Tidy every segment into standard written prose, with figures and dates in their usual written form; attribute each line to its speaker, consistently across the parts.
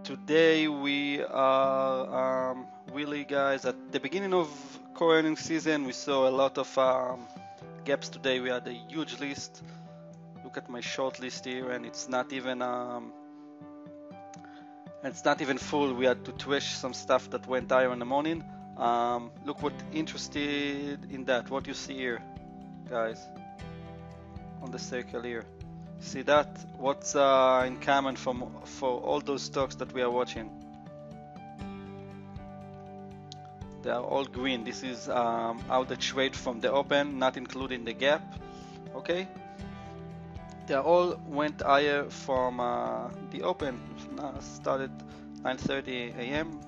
Speaker 1: Today we are really, guys, at the beginning of core earnings season. We saw a lot of gaps today. We had a huge list. Look at my short list here, and it's not even full. We had to trash some stuff that went higher in the morning. Look what interested in that. What you see here, guys, on the circle here. See that? What's in common for all those stocks that we are watching? They are all green. This is how they trade from the open, not including the gap. Okay? They all went higher from the open. Started 9:30 a.m.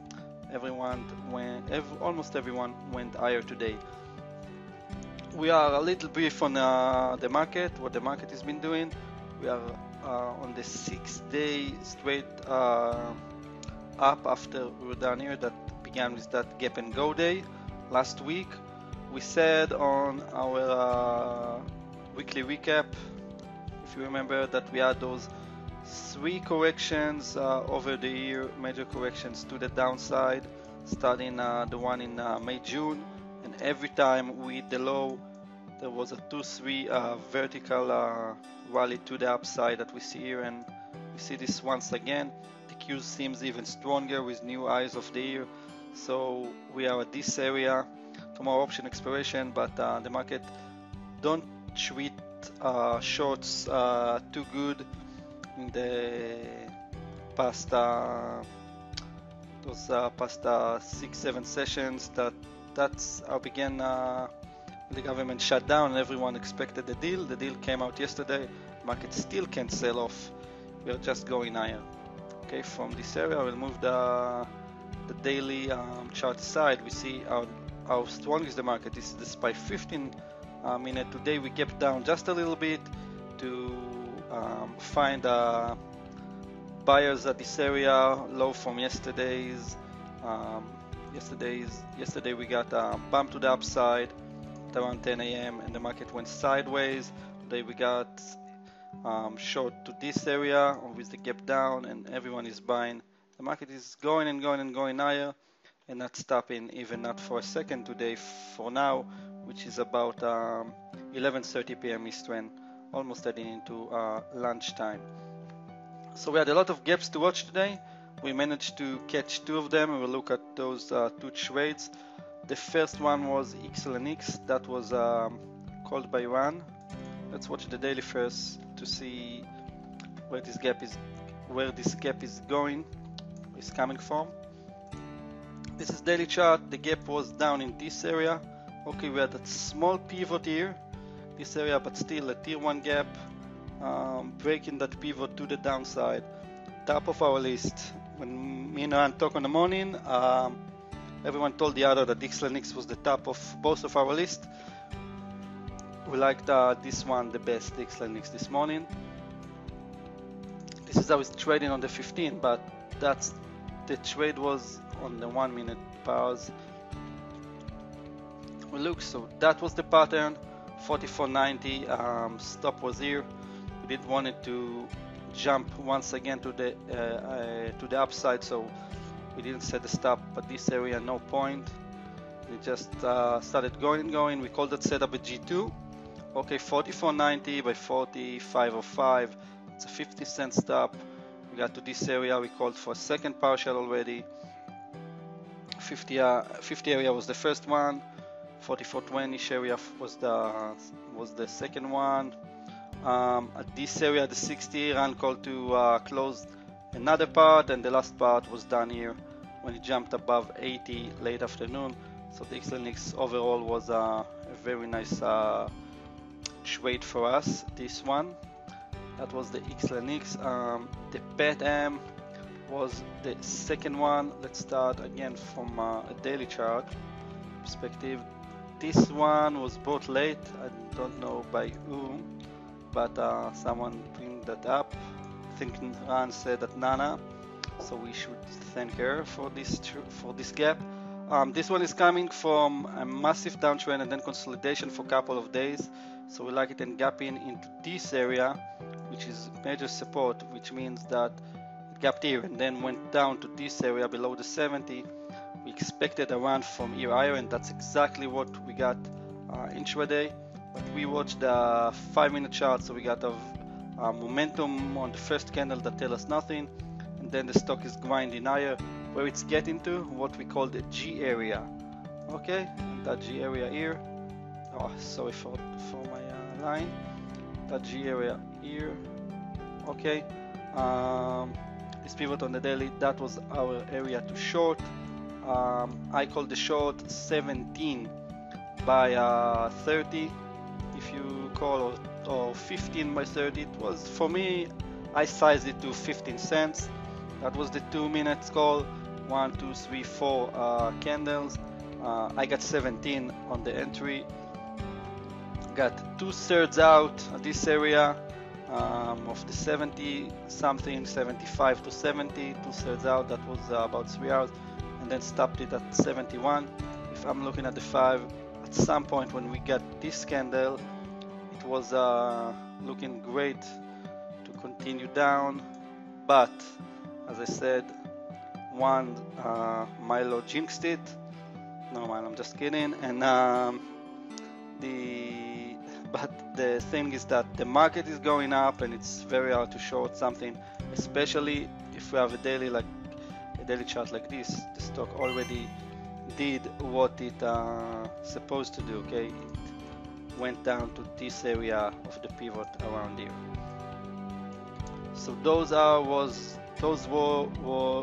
Speaker 1: Almost everyone went higher today. We are a little brief on the market, what the market has been doing. We are on the 6-day straight up after we were down here. That began with that gap and go day last week. We said on our weekly recap, if you remember, that we had those 3 corrections over the year, major corrections to the downside, starting the one in May-June, and every time we hit the low, there was a 2-3 vertical rally to the upside that we see here, and we see this once again. The Q seems even stronger with new highs of the year, so we are at this area. Tomorrow option expiration, but the market don't treat shorts too good in the past those past 6-7 sessions. That's how began. The government shut down and everyone expected the deal. The deal came out yesterday. Market still can't sell off. We are just going higher. Okay, from this area we'll move the daily chart aside. We see how strong is the market. This is the SPY 15 minute. Today we kept down just a little bit to find buyers at this area, low from yesterday's. Yesterday we got a bump to the upside around 10 a.m. and the market went sideways. Today we got short to this area with the gap down, and everyone is buying. The market is going and going and going higher and not stopping, even not for a second today for now, which is about 11:30 p.m. Eastern, almost heading into lunchtime. So we had a lot of gaps to watch today. We managed to catch 2 of them, and we'll look at those 2 trades. The first one was XLNX, that was called by Ran. Let's watch the daily first to see where this gap is coming from. This is daily chart. The gap was down in this area. Okay, we had a small pivot here, this area, but still a tier 1 gap, breaking that pivot to the downside. Top of our list. When me and Ran talk in the morning, everyone told the other that XLNX was the top of both of our list. We liked this one the best, XLNX, this morning. This is how it's trading on the 15, but the trade was on the 1 minute pause. We look, so that was the pattern. 44.90 stop was here. We did want it to jump once again to the upside, so we didn't set the stop at this area, no point. We just started going and going. We called that setup a G2. Okay, 44.90 by 45.05. It's a 50-cent stop. We got to this area. We called for a second partial already. 50 area was the first one. 44.20 area was the second one. At this area, the 60, Ran called to close another part, and the last part was done here when it jumped above 80 late afternoon. So the XLNX overall was a very nice trade for us. This one, that was the XLNX. The PET-M was the second one. Let's start again from a daily chart perspective. This one was bought late. I don't know by whom, but someone bring that up. I think Ran said that Nana, so we should thank her for this gap. This one is coming from a massive downtrend and then consolidation for a couple of days, so we like it and gapping into this area, which is major support, which means that gapped here and then went down to this area below the 70. We expected a run from here higher, and that's exactly what we got intraday. But we watched the 5-minute chart, so we got a momentum on the first candle that tell us nothing, and then the stock is grinding higher, where it's getting to what we call the G area. Okay, and that G area here. Oh, sorry for my line. That G area here. Okay. This pivot on the daily, that was our area to short. I called the short 17 by 30, if you call, or 15 by 30. It was, for me, I sized it to 15 cents. That was the 2 minutes call. 1, 2, 3, 4 candles. I got 17 on the entry. Got 2/3 out at this area. Of the 70 something, 75 to 70, 2/3 out. That was about 3 hours, and then stopped it at 71. If I'm looking at the 5, at some point when we got this candle, it was looking great to continue down, but as I said, one Milo jinxed it. No man, I'm just kidding. And but the thing is that the market is going up, and it's very hard to short something, especially if we have a daily chart like this. The stock already did what it supposed to do. Okay, it went down to this area of the pivot around here. So those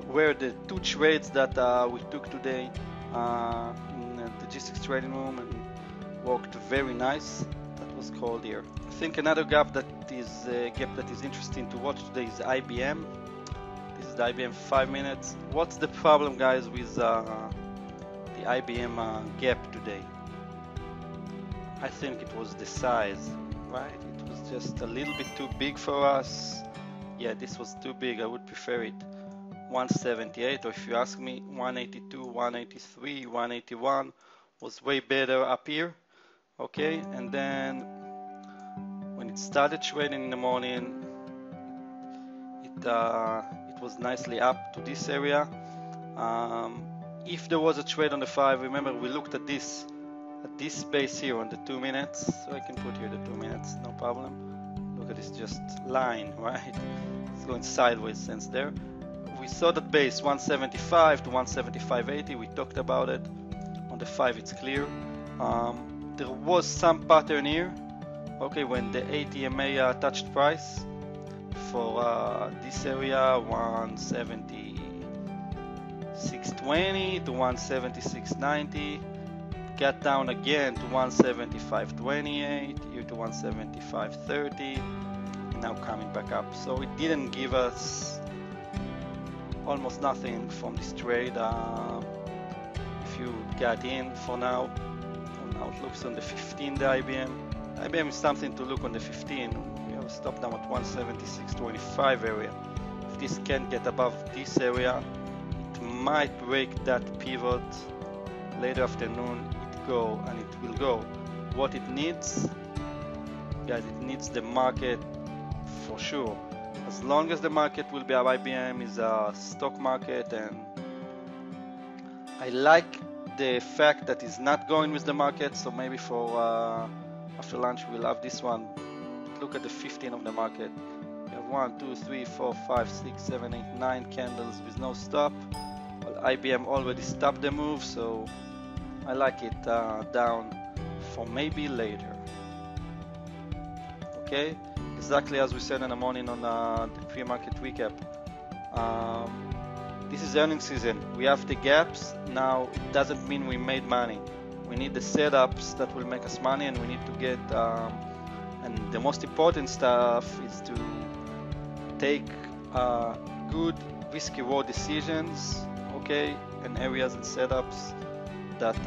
Speaker 1: were the 2 trades that we took today in the G6 trading room, and worked very nice. That was called here. I think another gap that is interesting to watch today is IBM. This is the IBM 5 minutes. What's the problem, guys, with the IBM gap today? I think it was the size, right? It was just a little bit too big for us. Yeah, this was too big. I would prefer it 178, or if you ask me, 182, 183, 181 was way better up here. Okay, and then when it started trading in the morning, it was nicely up to this area. If there was a trade on the 5, remember we looked at this space here on the 2 minutes, so I can put here the 2 minutes, no problem. Look at this just line, right? It's going sideways since there. We saw that base 175 to 175.80. We talked about it. On the 5, it's clear. There was some pattern here. Okay, when the 80 MA touched price for this area 176.20 to 176.90. Got down again to 175.28, here to 175.30, and now coming back up. So it didn't give us almost nothing from this trade. If you got in for now, it looks on the 15, the IBM. IBM is something to look on the 15. We have a stop down at 176.25 area. If this can't get above this area, it might break that pivot later afternoon. And it will go. What it needs, guys, it needs the market for sure. As long as the market will be up, IBM is a stock market, and I like the fact that it's not going with the market. So maybe for after lunch we'll have this one. Look at the 15 of the market. We have 1, 2, 3, 4, 5, 6, 7, 8, 9 candles with no stop. Well, IBM already stopped the move, so I like it down for maybe later. Okay, exactly as we said in the morning on the pre-market recap. This is earnings season. We have the gaps. Now, it doesn't mean we made money. We need the setups that will make us money, and we need to get, and the most important stuff is to take good risk-reward decisions, okay, and areas and setups that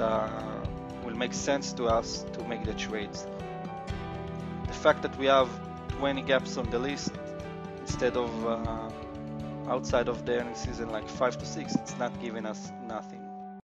Speaker 1: will make sense to us to make the trades. The fact that we have 20 gaps on the list instead of outside of the earnings season like 5 to 6, it's not giving us nothing.